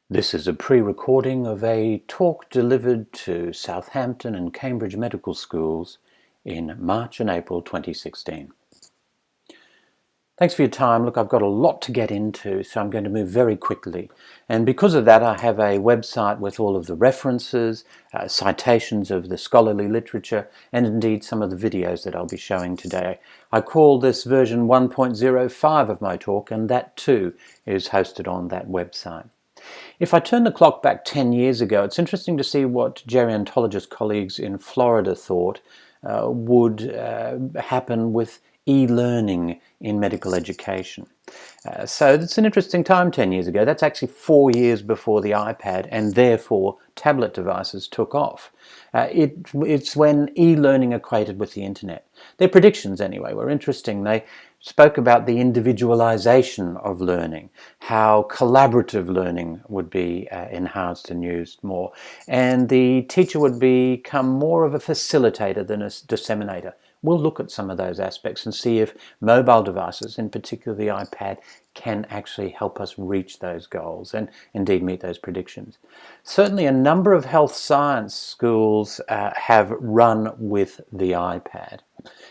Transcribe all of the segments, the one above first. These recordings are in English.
This is a pre-recording of a talk delivered to Southampton and Cambridge Medical Schools in March and April 2016. Thanks for your time. Look, I've got a lot to get into, so I'm going to move very quickly. And because of that, I have a website with all of the references, citations of the scholarly literature, and indeed some of the videos that I'll be showing today. I call this version 1.05 of my talk, and that too is hosted on that website. If I turn the clock back 10 years ago, it's interesting to see what gerontologist colleagues in Florida thought would happen with e-learning in medical education. So it's an interesting time 10 years ago. That's actually 4 years before the iPad and therefore tablet devices took off. It's when e-learning equated with the internet. Their predictions anyway were interesting. They spoke about the individualization of learning, how collaborative learning would be enhanced and used more, and the teacher would become more of a facilitator than a disseminator. We'll look at some of those aspects and see if mobile devices, in particular the iPad, can actually help us reach those goals and indeed meet those predictions. Certainly a number of health science schools have run with the iPad.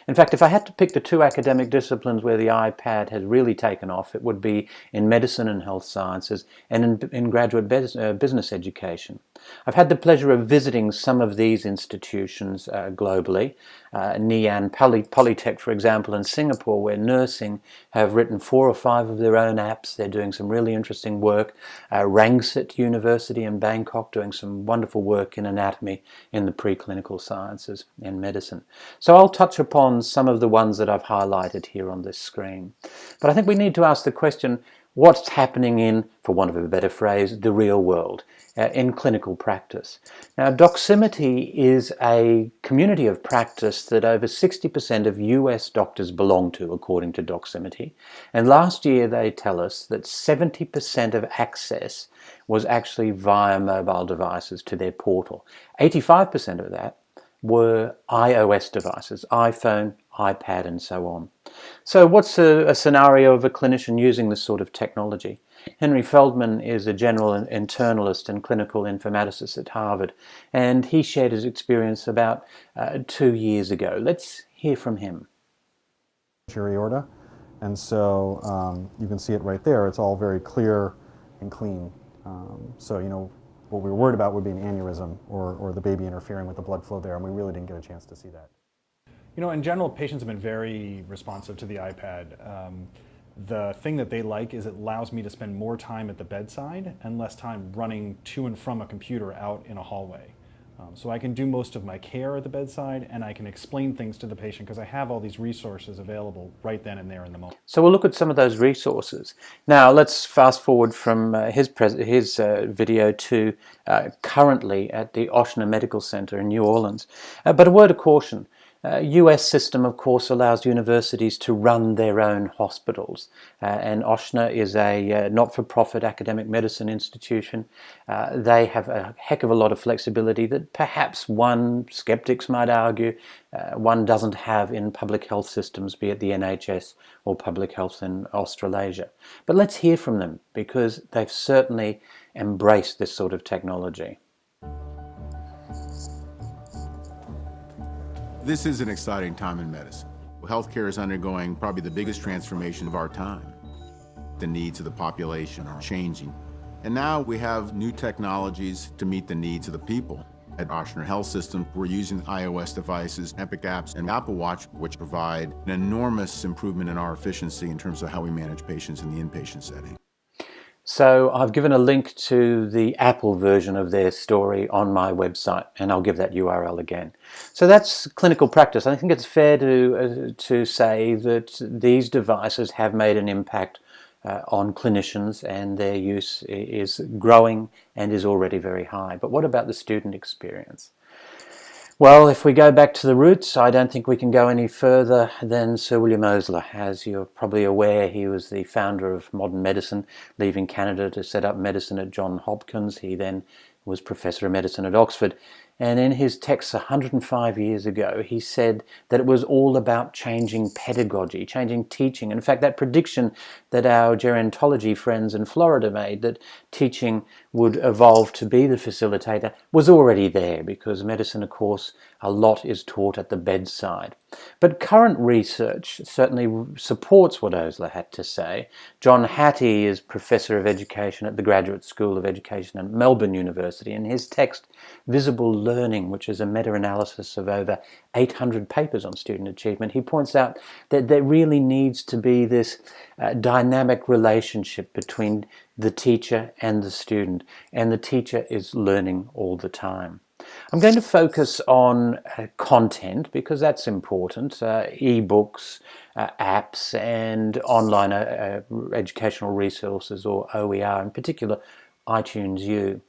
In fact, if I had to pick the two academic disciplines where the iPad has really taken off, it would be in medicine and health sciences and in graduate business education. I've had the pleasure of visiting some of these institutions globally. Nian Polytech, for example, in Singapore, where nursing have written 4 or 5 of their own apps. They're doing some really interesting work. Rangsit University in Bangkok doing some wonderful work in anatomy in the preclinical sciences in medicine. So I'll touch upon some of the ones that I've highlighted here on this screen. But I think we need to ask the question, what's happening in, for want of a better phrase, the real world, in clinical practice? Now, Doximity is a community of practice that over 60% of US doctors belong to, according to Doximity. And last year they tell us that 70% of access was actually via mobile devices to their portal. 85% of that were iOS devices, iPhone, iPad, and so on. So what's a scenario of a clinician using this sort of technology? Henry Feldman is a general internalist and clinical informaticist at Harvard, and he shared his experience about 2 years ago. Let's hear from him. Aorta, and so you can see it right there. It's all very clear and clean. So what we were worried about would be an aneurysm or the baby interfering with the blood flow there, and we really didn't get a chance to see that. In general, patients have been very responsive to the iPad. The thing that they like is it allows me to spend more time at the bedside and less time running to and from a computer out in a hallway. So I can do most of my care at the bedside, and I can explain things to the patient because I have all these resources available right then and there in the moment. So we'll look at some of those resources. Now let's fast forward from his video to currently at the Ochsner Medical Center in New Orleans. But a word of caution. US system, of course, allows universities to run their own hospitals. And Ochsner is a not-for-profit academic medicine institution. They have a heck of a lot of flexibility that perhaps skeptics might argue, one doesn't have in public health systems, be it the NHS or public health in Australasia. But let's hear from them, because they've certainly embraced this sort of technology. This is an exciting time in medicine. Healthcare is undergoing probably the biggest transformation of our time. The needs of the population are changing. And now we have new technologies to meet the needs of the people. At Ochsner Health System, we're using iOS devices, Epic apps, and Apple Watch, which provide an enormous improvement in our efficiency in terms of how we manage patients in the inpatient setting. So I've given a link to the Apple version of their story on my website, and I'll give that URL again. So that's clinical practice. I think it's fair to say that these devices have made an impact on clinicians, and their use is growing and is already very high. But what about the student experience? Well, if we go back to the roots, I don't think we can go any further than Sir William Osler. As you're probably aware, he was the founder of modern medicine, leaving Canada to set up medicine at Johns Hopkins. He then was Professor of Medicine at Oxford. And in his text 105 years ago, he said that it was all about changing pedagogy, changing teaching. In fact, that prediction that our gerontology friends in Florida made, that teaching would evolve to be the facilitator, was already there, because medicine, of course, a lot is taught at the bedside. But current research certainly supports what Osler had to say. John Hattie is Professor of Education at the Graduate School of Education at Melbourne University. In his text, Visible Learning, which is a meta-analysis of over 800 papers on student achievement, he points out that there really needs to be this dynamic relationship between the teacher and the student, and the teacher is learning all the time. I'm going to focus on content, because that's important, e-books, apps and online educational resources, or OER, in particular iTunes U.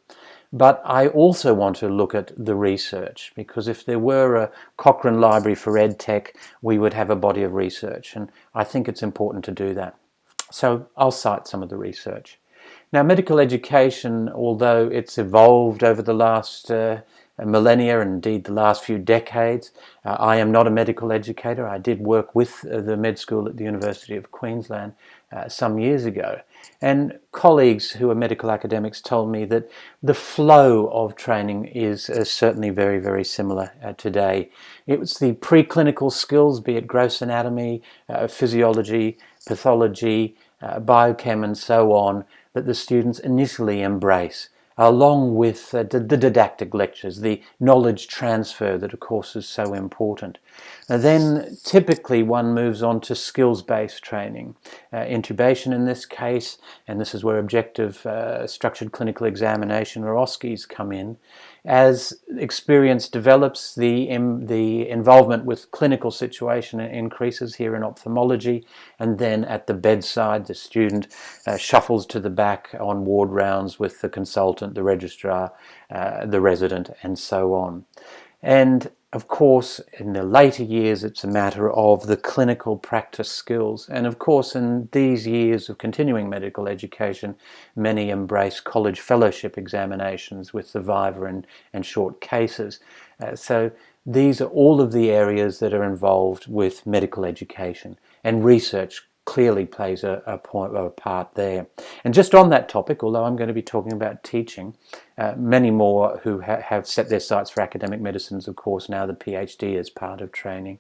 But I also want to look at the research, because if there were a Cochrane Library for EdTech, we would have a body of research, and I think it's important to do that. So I'll cite some of the research. Now, medical education, although it's evolved over the last millennia, and indeed the last few decades, I am not a medical educator. I did work with the med school at the University of Queensland some years ago, and colleagues who are medical academics told me that the flow of training is certainly very, very similar today. It was the preclinical skills, be it gross anatomy, physiology, pathology, biochem and so on, that the students initially embrace, along with the didactic lectures, the knowledge transfer that of course is so important. And then typically one moves on to skills-based training, intubation in this case, and this is where objective structured clinical examination, or OSCEs, come in. As experience develops, the involvement with clinical situation increases here in ophthalmology, and then at the bedside the student shuffles to the back on ward rounds with the consultant, the registrar, the resident, and so on. And of course, in the later years, it's a matter of the clinical practice skills. And of course, in these years of continuing medical education, many embrace college fellowship examinations with the viva and short cases. So these are all of the areas that are involved with medical education, and research clearly plays a part there. And just on that topic, although I'm going to be talking about teaching, many more who have set their sights for academic medicines, of course, now the PhD is part of training.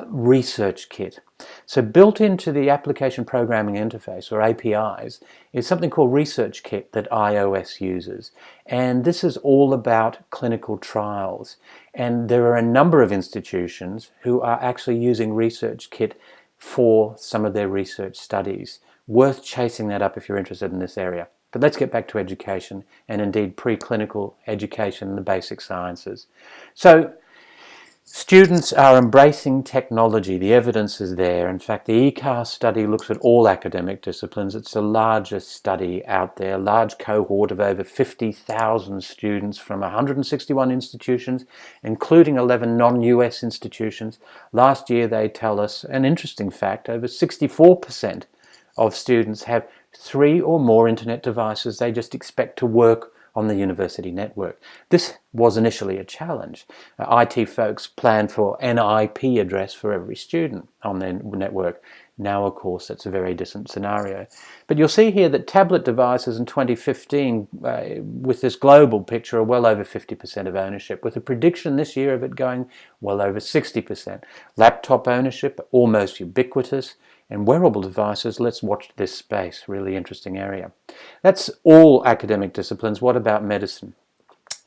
Research kit. So built into the application programming interface, or APIs, is something called Research Kit that iOS uses. And this is all about clinical trials. And there are a number of institutions who are actually using Research Kit for some of their research studies. Worth chasing that up if you're interested in this area. But let's get back to education, and indeed preclinical education and the basic sciences. So students are embracing technology. The evidence is there. In fact, the ECAR study looks at all academic disciplines. It's the largest study out there, a large cohort of over 50,000 students from 161 institutions, including 11 non-US institutions. Last year, they tell us an interesting fact: over 64% of students have 3 or more internet devices they just expect to work on the university network. This was initially a challenge. IT folks planned for an IP address for every student on their network. Now, of course, that's a very different scenario. But you'll see here that tablet devices in 2015, with this global picture, are well over 50% of ownership, with a prediction this year of it going well over 60%. Laptop ownership, almost ubiquitous. And wearable devices, let's watch this space, really interesting area. That's all academic disciplines. What about medicine?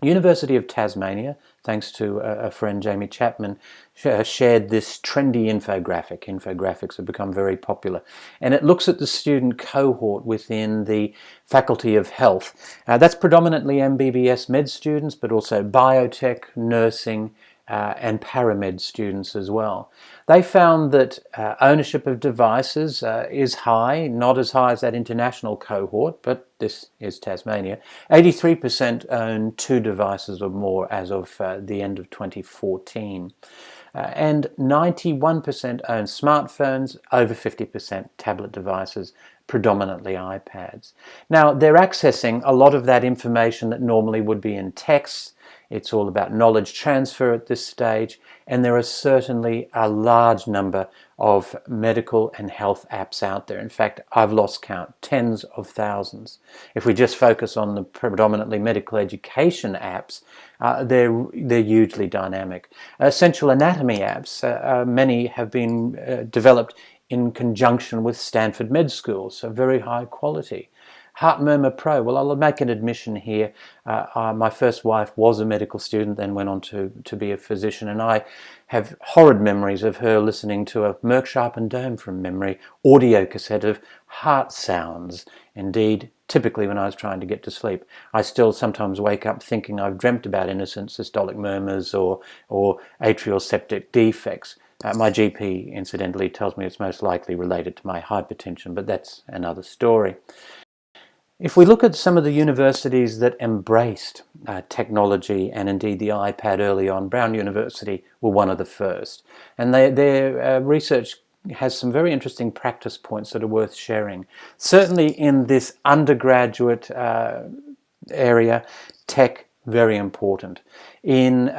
University of Tasmania, thanks to a friend, Jamie Chapman, shared this trendy infographic. Infographics have become very popular. And it looks at the student cohort within the Faculty of Health. That's predominantly MBBS med students, but also biotech, nursing, and paramed students as well. They found that ownership of devices is high, not as high as that international cohort, but this is Tasmania. 83% own 2 devices or more as of the end of 2014. and 91% own smartphones, over 50% tablet devices, predominantly iPads. Now, they're accessing a lot of that information that normally would be in text. It's all about knowledge transfer at this stage, and there are certainly a large number of medical and health apps out there. In fact, I've lost count, tens of thousands. If we just focus on the predominantly medical education apps, they're hugely dynamic. Essential anatomy apps, many have been developed in conjunction with Stanford Med Schools, so very high quality. Heart Murmur Pro, well, I'll make an admission here. My first wife was a medical student, then went on to be a physician, and I have horrid memories of her listening to a Merck Sharp & Dome from memory audio cassette of heart sounds. Indeed, typically when I was trying to get to sleep. I still sometimes wake up thinking I've dreamt about innocent systolic murmurs or atrial septic defects. My GP, incidentally, tells me it's most likely related to my hypertension, but that's another story. If we look at some of the universities that embraced technology and indeed the iPad early on, Brown University were one of the first. And their research has some very interesting practice points that are worth sharing. Certainly in this undergraduate area, tech, very important. In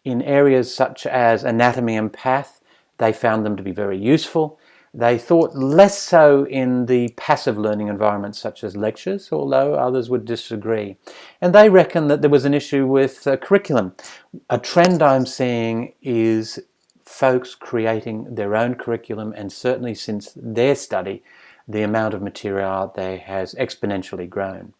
areas such as anatomy and path, they found them to be very useful. They thought less so in the passive learning environments such as lectures, although others would disagree. And they reckon that there was an issue with curriculum. A trend I'm seeing is folks creating their own curriculum, and certainly since their study, the amount of material out there has exponentially grown.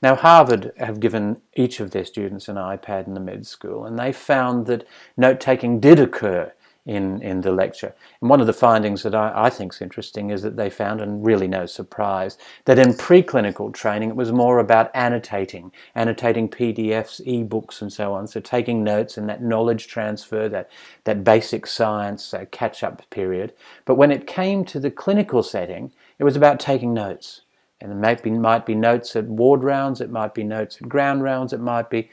Now, Harvard have given each of their students an iPad in the med school, and they found that note-taking did occur in the lecture. And one of the findings that I think is interesting is that they found, and really no surprise, that in preclinical training it was more about annotating PDFs, ebooks and so on, so taking notes and that knowledge transfer, that basic science catch-up period. But when it came to the clinical setting, it was about taking notes. And it might be notes at ward rounds, it might be notes at ground rounds, it might be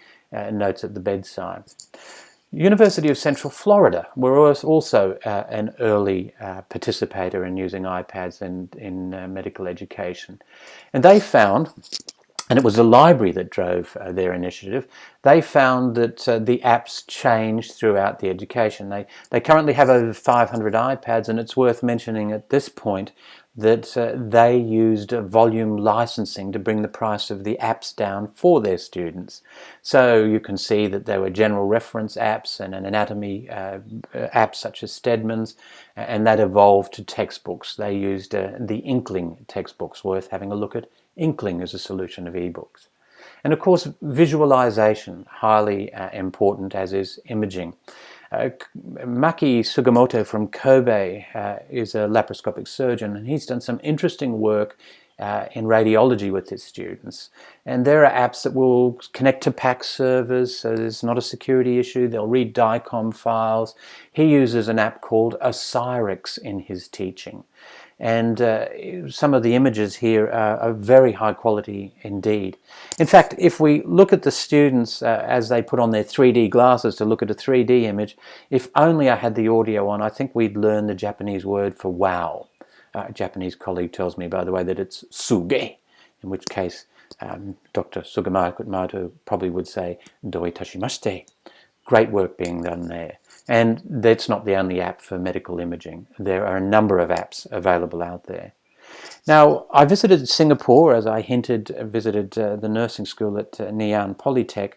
notes at the bedside. University of Central Florida were also an early participator in using iPads in medical education. And they found, and it was the library that drove their initiative, they found that the apps changed throughout the education. They currently have over 500 iPads, and it's worth mentioning at this point that they used volume licensing to bring the price of the apps down for their students. So you can see that there were general reference apps and an anatomy app such as Stedman's, and that evolved to textbooks. They used the Inkling textbooks, worth having a look at Inkling as a solution of ebooks. And of course, visualization, highly important, as is imaging. Maki Sugimoto from Kobe is a laparoscopic surgeon, and he's done some interesting work in radiology with his students. And there are apps that will connect to PACS servers, so there's not a security issue. They'll read DICOM files. He uses an app called OsiriX in his teaching. And some of the images here are very high quality indeed. In fact, if we look at the students as they put on their 3D glasses to look at a 3D image, if only I had the audio on, I think we'd learn the Japanese word for wow. A Japanese colleague tells me, by the way, that it's suge, in which case Dr. Sugimoto probably would say do itashimashite. Great work being done there. And that's not the only app for medical imaging. There are a number of apps available out there. Now, I visited Singapore, as I hinted, visited the nursing school at Ngee Polytech,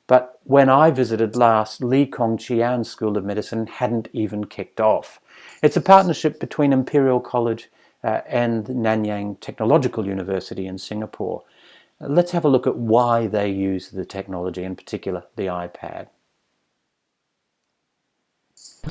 but when I visited last, Lee Kong Chian School of Medicine hadn't even kicked off. It's a partnership between Imperial College and Nanyang Technological University in Singapore. Let's have a look at why they use the technology, in particular the iPad.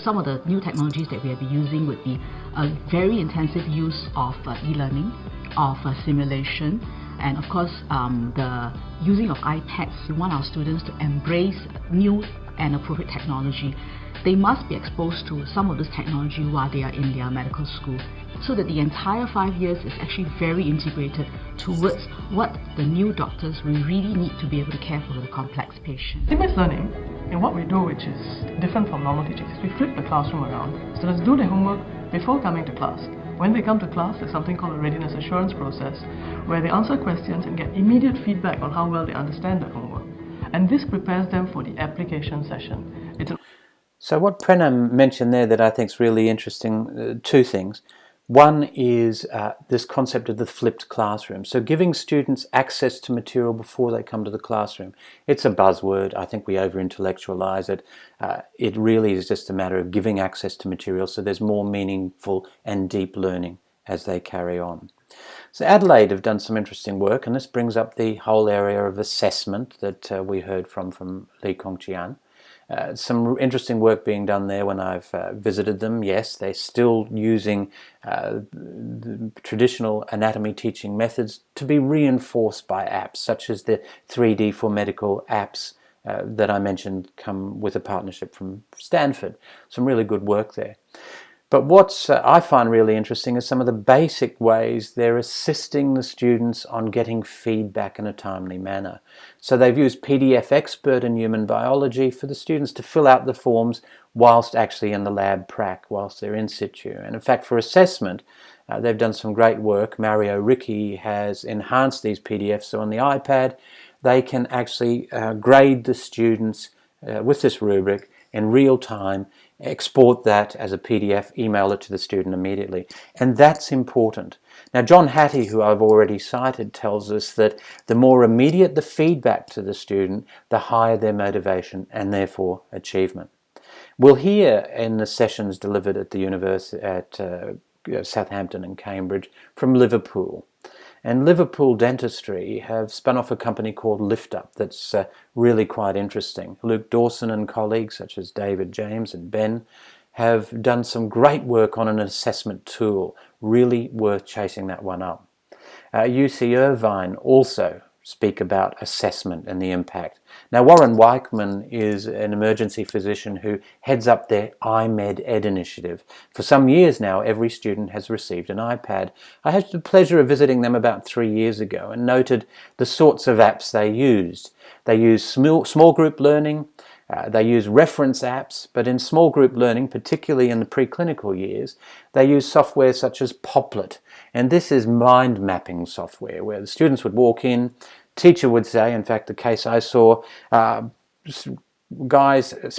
Some of the new technologies that we will be using would be a very intensive use of e-learning, of simulation, and of course the using of iPads. We want our students to embrace new and appropriate technology. They must be exposed to some of this technology while they are in their medical school. so that the entire 5 years is actually very integrated towards what the new doctors will really need to be able to care for the complex patient. Team-based learning, in what we do, which is different from normal teaching, is we flip the classroom around. Students do their homework before coming to class. When they come to class, there's something called a readiness assurance process, where they answer questions and get immediate feedback on how well they understand the homework. And this prepares them for the application session. So what Prena mentioned there that I think is really interesting, two things. One is this concept of the flipped classroom. So giving students access to material before they come to the classroom. It's a buzzword. I think we over-intellectualize it. It really is just a matter of giving access to material so there's more meaningful and deep learning as they carry on. So Adelaide have done some interesting work, and this brings up the whole area of assessment that we heard from Lee Kong-Chian. Some interesting work being done there when I've visited them. Yes, they're still using the traditional anatomy teaching methods to be reinforced by apps, such as the 3D for Medical apps that I mentioned come with a partnership from Stanford. Some really good work there. But what I find really interesting is some of the basic ways they're assisting the students on getting feedback in a timely manner. So they've used PDF Expert in human biology for the students to fill out the forms whilst actually in the lab prac, whilst they're in situ. And in fact, for assessment, they've done some great work. Mario Ricci has enhanced these PDFs, so on the iPad, they can actually grade the students with this rubric in real time, export that as a PDF, email it to the student immediately. And that's important. Now, John Hattie, who I've already cited, tells us that the more immediate the feedback to the student, the higher their motivation and therefore achievement. We'll hear in the sessions delivered at the university at Southampton and Cambridge from Liverpool. And Liverpool Dentistry have spun off a company called LiftUp that's really quite interesting. Luke Dawson and colleagues such as David James and Ben have done some great work on an assessment tool, really worth chasing that one up. UC Irvine also speak about assessment and the impact. Now, Warren Weichman is an emergency physician who heads up their iMed Ed initiative. For some years now, every student has received an iPad. I had the pleasure of visiting them about 3 years ago and noted the sorts of apps they used. They use small group learning, they use reference apps, but in small group learning, particularly in the preclinical years, they use software such as Poplet. And this is mind mapping software where the students would walk in, teacher would say, in fact the case I saw,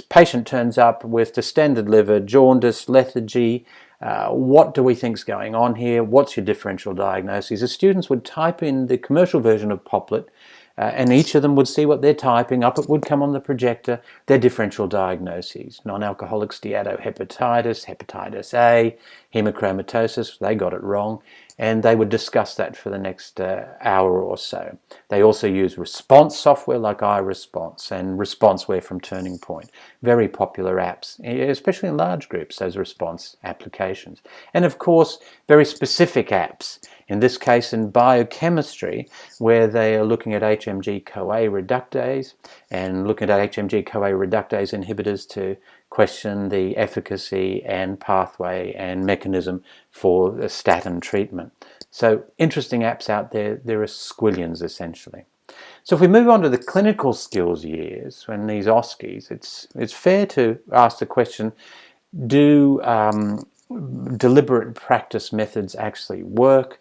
patient turns up with distended liver, jaundice, lethargy, what do we think's going on here, what's your differential diagnosis? The students would type in the commercial version of Poplet, and each of them would see what they're typing. Up it would come on the projector, their differential diagnoses. Non-alcoholic steatohepatitis, hepatitis A, hemochromatosis, they got it wrong, and they would discuss that for the next hour or so. They also use response software like iResponse and ResponseWare from Turning Point. Very popular apps, especially in large groups, those response applications. And of course, very specific apps. In this case, in biochemistry, where they are looking at HMG-CoA reductase and looking at HMG-CoA reductase inhibitors to question the efficacy and pathway and mechanism for the statin treatment. So interesting apps out there. There are squillions essentially. So if we move on to the clinical skills years, when these OSCEs, it's fair to ask the question, do deliberate practice methods actually work?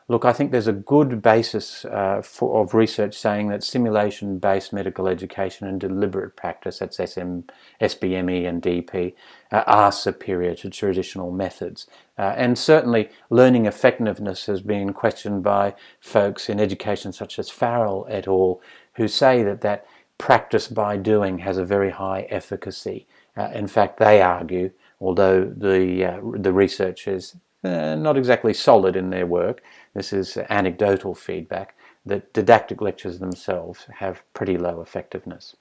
Look, I think there's a good basis of research saying that simulation-based medical education and deliberate practice, that's SBME and DP, are superior to traditional methods. And certainly learning effectiveness has been questioned by folks in education such as Farrell et al., who say that practice by doing has a very high efficacy. In fact, they argue, although the research is not exactly solid in their work, this is anecdotal feedback, that didactic lectures themselves have pretty low effectiveness.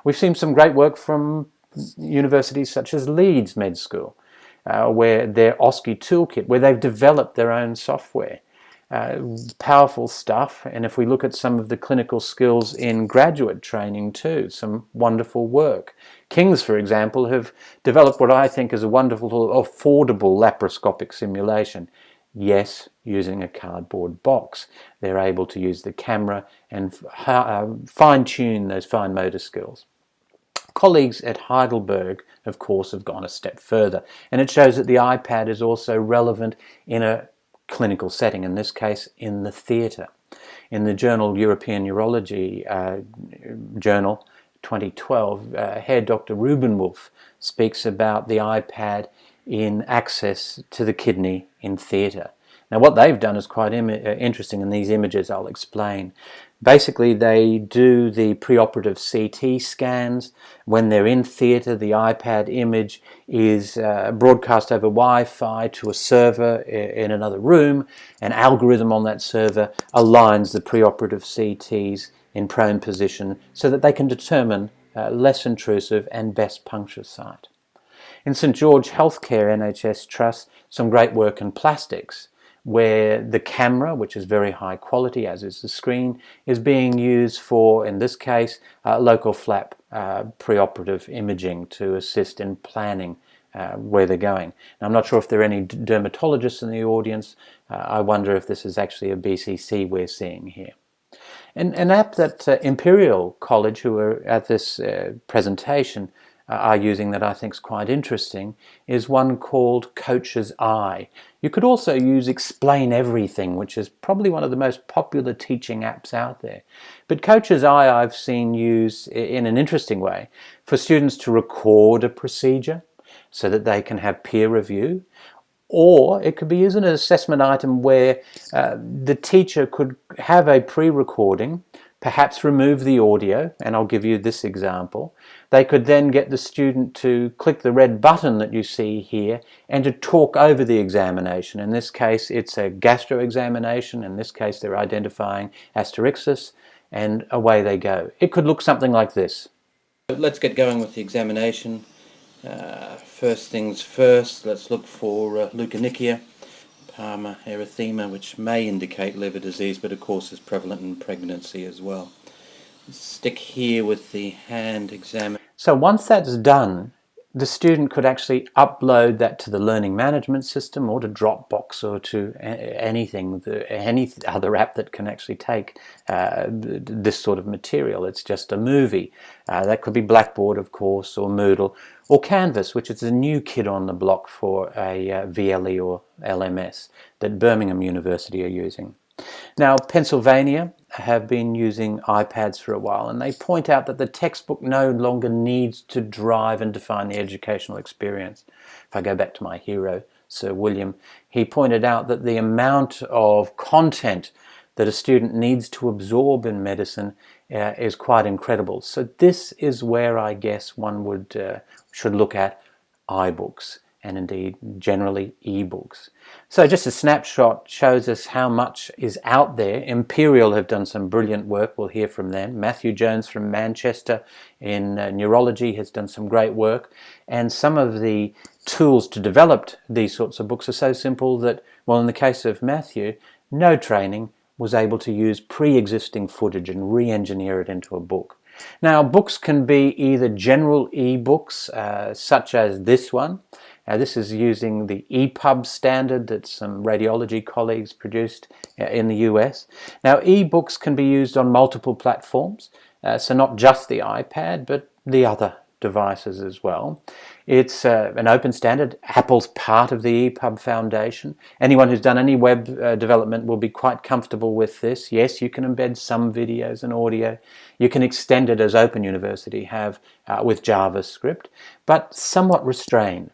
We've seen some great work from universities such as Leeds Med School, where their OSCE toolkit, where they've developed their own software. Powerful stuff, and if we look at some of the clinical skills in graduate training too, some wonderful work. King's, for example, have developed what I think is a wonderful, affordable laparoscopic simulation. Yes, using a cardboard box. They're able to use the camera and fine-tune those fine motor skills. Colleagues at Heidelberg, of course, have gone a step further, and it shows that the iPad is also relevant in a clinical setting, in this case in the theatre. In the journal European Neurology Journal 2012, Herr Dr. Rubenwolf speaks about the iPad in access to the kidney in theatre. Now what they've done is quite interesting, and these images I'll explain. Basically they do the preoperative CT scans. When they're in theatre, the iPad image is broadcast over Wi-Fi to a server in another room. An algorithm on that server aligns the preoperative CTs in prone position so that they can determine less intrusive and best puncture site. In St George Healthcare NHS Trust, some great work in plastics, where the camera, which is very high quality, as is the screen, is being used for, in this case, local flap preoperative imaging to assist in planning where they're going. Now, I'm not sure if there are any dermatologists in the audience. I wonder if this is actually a BCC we're seeing here. An app that Imperial College, who are at this presentation, are using that I think is quite interesting is one called Coach's Eye. You could also use Explain Everything, which is probably one of the most popular teaching apps out there. But Coach's Eye I've seen used in an interesting way for students to record a procedure so that they can have peer review, or it could be used as an assessment item where the teacher could have a pre-recording, perhaps remove the audio, and I'll give you this example. They could then get the student to click the red button that you see here and to talk over the examination. In this case, it's a gastro examination. In this case, they're identifying asterixis, and away they go. It could look something like this. Let's get going with the examination. First things first, let's look for leukonychia, Palmer erythema, which may indicate liver disease, but of course is prevalent in pregnancy as well. Stick here with the hand examiner. So once that's done, the student could actually upload that to the learning management system or to Dropbox or to anything, any other app that can actually take this sort of material. It's just a movie. That could be Blackboard, of course, or Moodle, or Canvas, which is a new kid on the block for a VLE or LMS that Birmingham University are using. Now, Pennsylvania have been using iPads for a while, and they point out that the textbook no longer needs to drive and define the educational experience. If I go back to my hero, Sir William, he pointed out that the amount of content that a student needs to absorb in medicine is quite incredible. So this is where I guess one should look at iBooks, and indeed generally ebooks. So just a snapshot shows us how much is out there. Imperial have done some brilliant work, we'll hear from them. Matthew Jones from Manchester in neurology has done some great work, and some of the tools to develop these sorts of books are so simple that, well, in the case of Matthew, no training, was able to use pre-existing footage and re-engineer it into a book. Now, books can be either general ebooks, such as this one. This is using the EPUB standard that some radiology colleagues produced in the US. Now, ebooks can be used on multiple platforms, so not just the iPad, but the other devices as well. It's an open standard. Apple's part of the EPUB Foundation. Anyone who's done any web development will be quite comfortable with this. Yes, you can embed some videos and audio. You can extend it as Open University have with JavaScript, but somewhat restrained.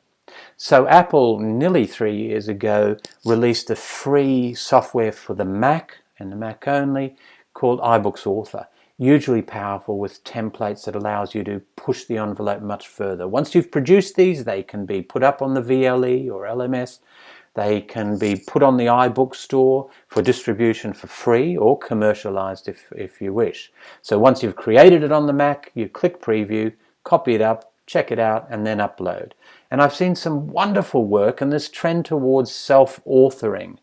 So Apple, nearly 3 years ago, released a free software for the Mac and the Mac only called iBooks Author. Hugely powerful with templates that allows you to push the envelope much further. Once you've produced these, they can be put up on the VLE or LMS. They can be put on the iBook store for distribution for free or commercialized if you wish. So once you've created it on the Mac, you click Preview, copy it up, check it out, and then upload. And I've seen some wonderful work in this trend towards self-authoring.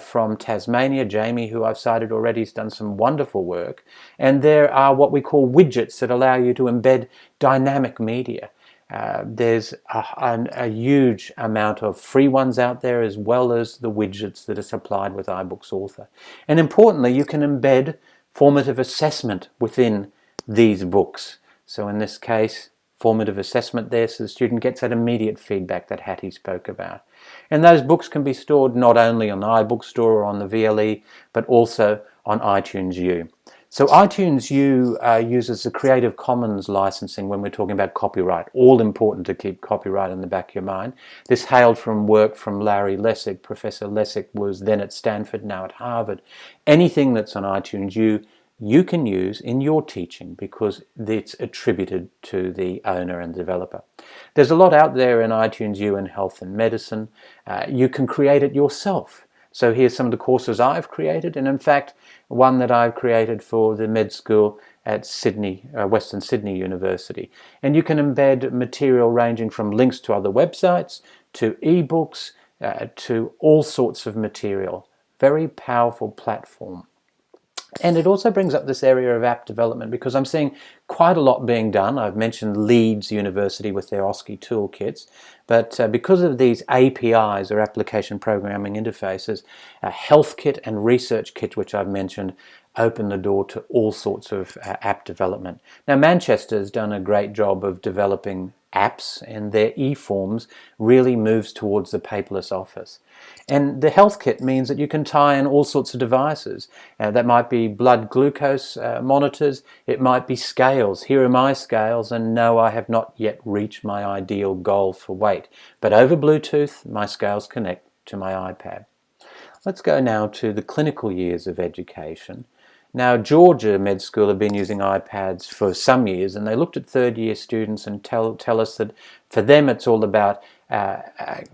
From Tasmania, Jamie, who I've cited already, has done some wonderful work. And there are what we call widgets that allow you to embed dynamic media. There's a huge amount of free ones out there, as well as the widgets that are supplied with iBooks Author. And importantly, you can embed formative assessment within these books. So in this case, formative assessment there, so the student gets that immediate feedback that Hattie spoke about. And those books can be stored not only on the iBook Store or on the VLE, but also on iTunes U. So iTunes U uses the Creative Commons licensing when we're talking about copyright. All important to keep copyright in the back of your mind. This hailed from work from Larry Lessig. Professor Lessig was then at Stanford, now at Harvard. Anything that's on iTunes U, you can use in your teaching because it's attributed to the owner and developer. There's a lot out there in iTunes U in health and medicine. You can create it yourself. So here's some of the courses I've created, and in fact, one that I've created for the med school at Sydney, Western Sydney University. And you can embed material ranging from links to other websites, to ebooks, to all sorts of material. Very powerful platform. And it also brings up this area of app development because I'm seeing quite a lot being done. I've mentioned Leeds University with their OSCE toolkits, but because of these APIs or application programming interfaces, HealthKit and ResearchKit, which I've mentioned, open the door to all sorts of app development. Now, Manchester's done a great job of developing apps, and their e-forms really moves towards the paperless office. And the health kit means that you can tie in all sorts of devices. That might be blood glucose monitors, it might be scales. Here are my scales, and no, I have not yet reached my ideal goal for weight. But over Bluetooth, my scales connect to my iPad. Let's go now to the clinical years of education. Now, Georgia Med School have been using iPads for some years, and they looked at third-year students and tell us that for them it's all about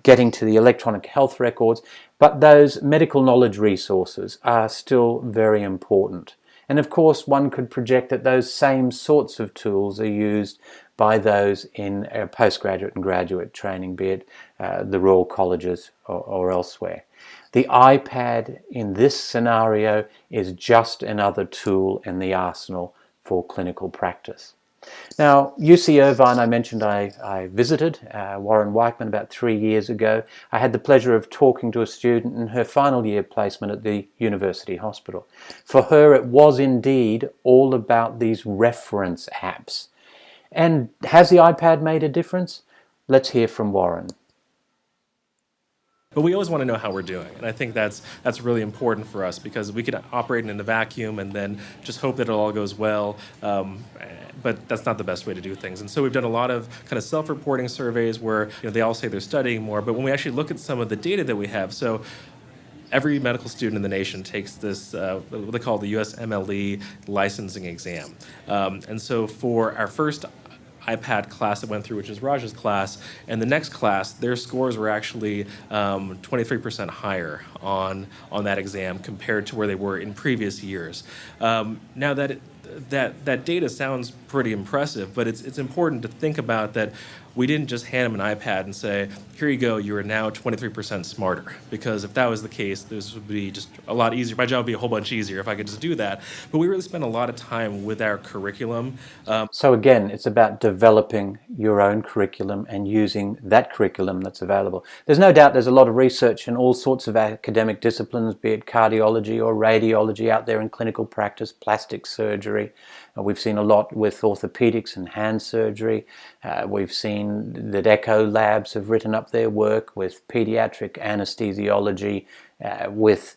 getting to the electronic health records, but those medical knowledge resources are still very important. And of course, one could project that those same sorts of tools are used by those in postgraduate and graduate training, be it the Royal Colleges or elsewhere. The iPad in this scenario is just another tool in the arsenal for clinical practice. Now, UC Irvine, I mentioned I visited Warren Weichman about 3 years ago. I had the pleasure of talking to a student in her final year placement at the University Hospital. For her, it was indeed all about these reference apps. And has the iPad made a difference? Let's hear from Warren. But we always want to know how we're doing, and I think that's really important for us because we could operate in a vacuum and then just hope that it all goes well, but that's not the best way to do things. And so we've done a lot of kind of self-reporting surveys where they all say they're studying more, but when we actually look at some of the data that we have, so every medical student in the nation takes this, what they call the USMLE licensing exam. And so for our first iPad class that went through, which is Raj's class, and the next class, their scores were actually 23% higher on that exam compared to where they were in previous years. Now that data sounds pretty impressive, but it's important to think about that we didn't just hand them an iPad and say, here you go, you are now 23% smarter. Because if that was the case, this would be just a lot easier. My job would be a whole bunch easier if I could just do that. But we really spent a lot of time with our curriculum. So again, it's about developing your own curriculum and using that curriculum that's available. There's no doubt there's a lot of research in all sorts of academic disciplines, be it cardiology or radiology out there in clinical practice, plastic surgery. We've seen a lot with orthopedics and hand surgery. We've seen that echo labs have written up their work with pediatric anesthesiology, with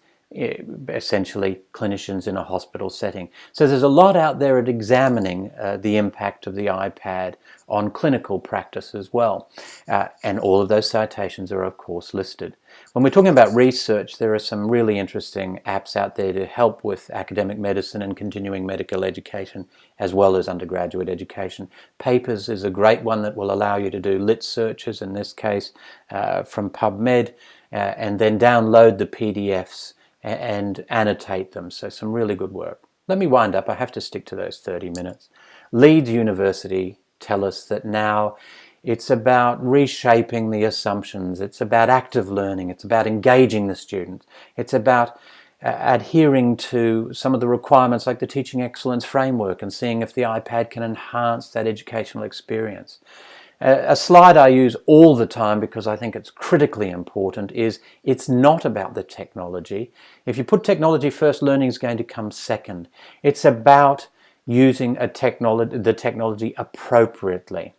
essentially clinicians in a hospital setting. So there's a lot out there at examining the impact of the iPad on clinical practice as well. And all of those citations are of course listed. When we're talking about research, there are some really interesting apps out there to help with academic medicine and continuing medical education as well as undergraduate education. Papers is a great one that will allow you to do lit searches, in this case from PubMed, and then download the PDFs and annotate them. So some really good work. Let me wind up. I have to stick to those 30 minutes. Leeds University tell us that now it's about reshaping the assumptions. It's about active learning. It's about engaging the student. It's about adhering to some of the requirements like the Teaching Excellence Framework and seeing if the iPad can enhance that educational experience. A slide I use all the time because I think it's critically important is it's not about the technology. If you put technology first, learning is going to come second. It's about using the technology appropriately.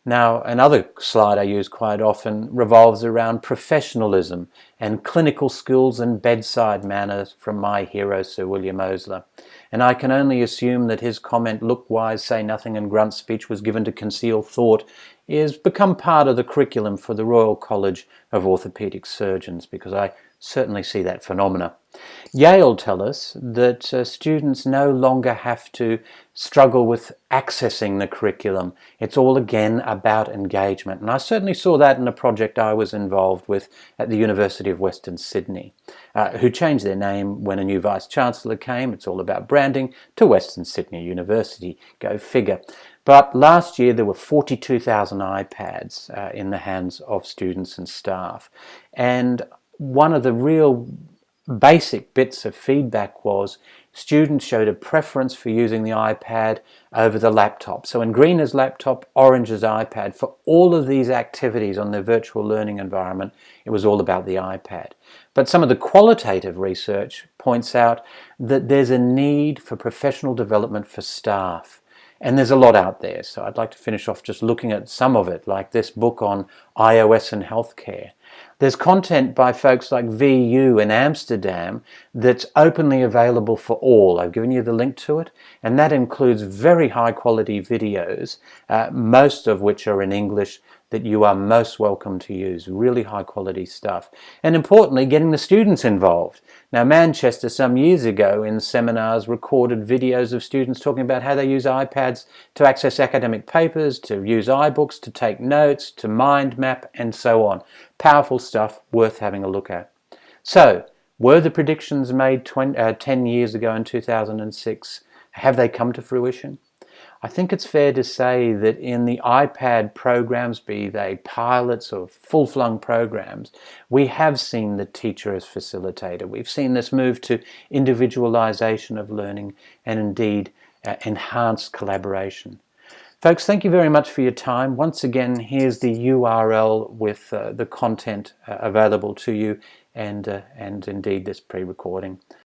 Now, another slide I use quite often revolves around professionalism and clinical skills and bedside manners from my hero, Sir William Osler. And I can only assume that his comment, "Look wise, say nothing, and grunt speech was given to conceal thought," is become part of the curriculum for the Royal College of Orthopaedic Surgeons, because I certainly see that phenomena. Yale tell us that students no longer have to struggle with accessing the curriculum. It's all again about engagement. And I certainly saw that in a project I was involved with at the University of Western Sydney, who changed their name when a new Vice-Chancellor came. It's all about branding, to Western Sydney University. Go figure. But last year there were 42,000 iPads in the hands of students and staff. And one of the real basic bits of feedback was students showed a preference for using the iPad over the laptop. So in green is laptop, orange is iPad. For all of these activities on their virtual learning environment, it was all about the iPad. But some of the qualitative research points out that there's a need for professional development for staff. And there's a lot out there, so I'd like to finish off just looking at some of it, like this book on iOS and healthcare. There's content by folks like VU in Amsterdam that's openly available for all. I've given you the link to it, and that includes very high quality videos, most of which are in English, that you are most welcome to use. Really high quality stuff. And importantly, getting the students involved. Now, Manchester some years ago in seminars recorded videos of students talking about how they use iPads to access academic papers, to use iBooks, to take notes, to mind map, and so on. Powerful stuff, worth having a look at. So, were the predictions made 10 years ago in 2006, have they come to fruition? I think it's fair to say that in the iPad programs, be they pilots or full-flung programs, we have seen the teacher as facilitator. We've seen this move to individualization of learning and indeed enhanced collaboration. Folks, thank you very much for your time. Once again, here's the URL with the content available to you and indeed this pre-recording.